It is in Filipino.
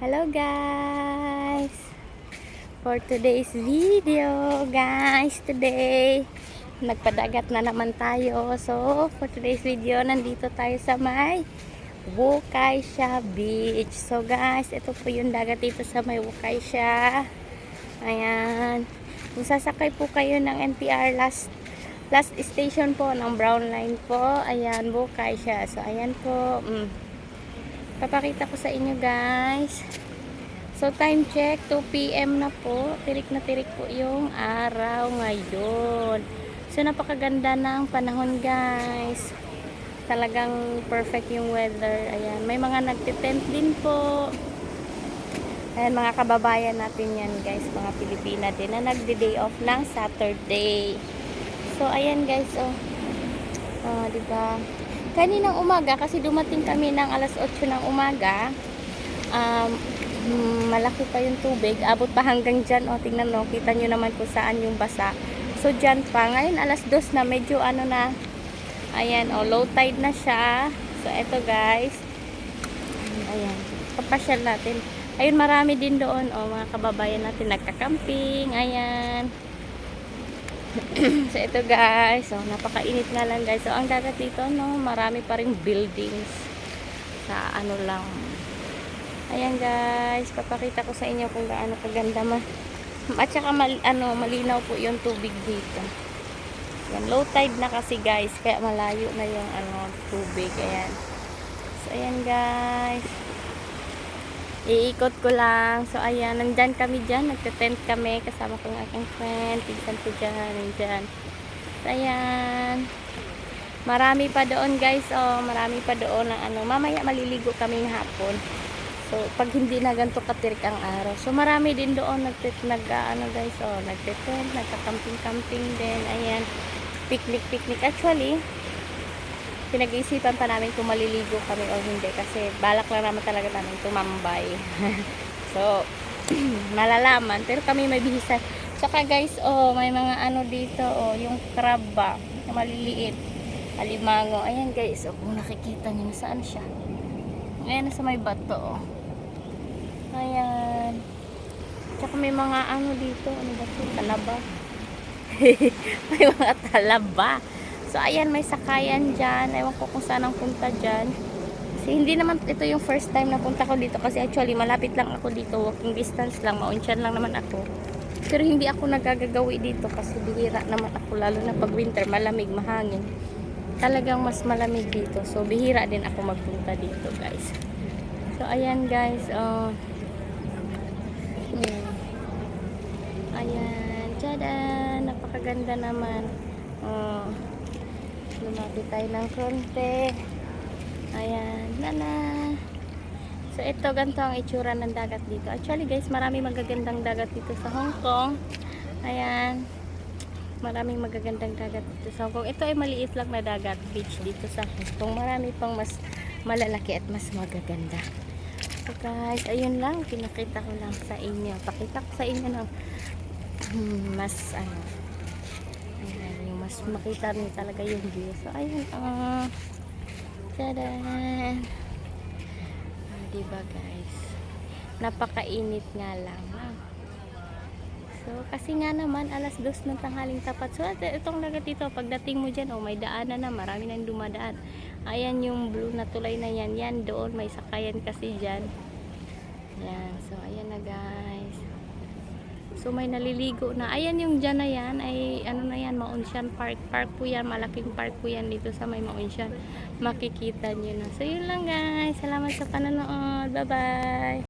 Hello guys! For today's video guys, today nagpadagat na naman tayo. So for today's video, nandito tayo sa may Wukaisha Beach. So guys, ito po yung dagat dito sa may Wukaisha. Ayan. Kung sasakay po kayo ng NTR last station po ng Brown Line po, ayan, Wukaisha. So ayan po, papakita ko sa inyo guys. So time check, 2 PM na po. Tirik na tirik po yung araw ngayon. So napakaganda ng panahon guys. Talagang perfect yung weather. Ayan, may mga nagtitent din po. Ayan, mga kababayan natin yan guys, mga Pilipina din na nagde-day off ng Saturday. So ayan guys, diba? Kaninang umaga, kasi dumating kami ng alas 8 ng umaga, malaki pa yung tubig, abot pa hanggang dyan. Tingnan mo, kita nyo naman kung saan yung basa. So dyan pa, ngayon alas 2 na, medyo ano na, ayan, low tide na siya. So eto guys, ayan, papasyal natin. Ayun, marami din doon, mga kababayan natin nagka-camping, ayan. So ito guys, napakainit nga lang guys. So ang dagat dito, marami pa ring buildings sa ano lang. Ayan guys, papakita ko sa inyo kung gaano kaganda at saka malinaw po yung tubig dito. Yan, low tide na kasi guys, kaya malayo na yung tubig. Ayan. So ayan guys, iikot ko lang. So ayan, nandyan kami dyan, nagte-tent kami kasama ko ng aking friend, pinsan ko dyan, nandyan. So ayan, marami pa doon guys, marami pa doon na mamaya maliligo kaming hapon. So pag hindi na ganito katirik ang araw, so marami din doon guys, nagte-tent, nagka-camping din. Ayan, picnic actually. Pinag-iisipan pa namin kung maliligo kami o hindi, kasi balak lang naman talaga namin tumambay. So malalaman, pero kami may bihisan. Saka guys, may mga dito, yung crab ba na maliliit, alimango. Ayan guys, kung nakikita niyo, saan siya? Ayan, nasa may bato. Ayan. Saka may mga dito, ano ba ito? Talaba. May mga talaba. So ayan, may sakayan dyan. Ewan ko kung saan ang punta dyan. Kasi hindi naman ito yung first time na punta ko dito, kasi actually malapit lang ako dito, walking distance lang, maunsyan lang naman ako. Pero hindi ako nagagagawi dito kasi bihira naman ako, lalo na pag winter, malamig, mahangin. Talagang mas malamig dito. So bihira din ako magpunta dito guys. So ayan guys, ayan, tada, napakaganda naman. Lumapit tayo ng konti. Ayan, nana. So ito, ganito ang itsura ng dagat dito. Actually guys, marami magagandang dagat dito sa Hong Kong. Ayan, maraming magagandang dagat dito sa Hong Kong. Ito ay maliit lang na dagat, beach dito sa Hong Kong. Marami pang mas malalaki at mas magaganda. So guys, ayun lang, pinakita ko lang sa inyo. Pakita ko sa inyo ng mas mas makita niyo talaga yung view. So ayun, tada, diba guys, napakainit nga lang. So kasi nga naman alas 2 ng tanghaling tapat. So itong dagat dito, pagdating mo dyan, may daanan na, marami nang dumadaan. Ayan yung blue na tulay na yan, yan doon may sakayan kasi dyan. Yan, so ayan na guys. So may naliligo na. Ayan yung dyan na yan, ay na yan, Maunshan Park. Park po yan, malaking park po yan dito sa may Maunshan. Makikita nyo na. So yun lang guys, salamat sa panonood. Bye bye.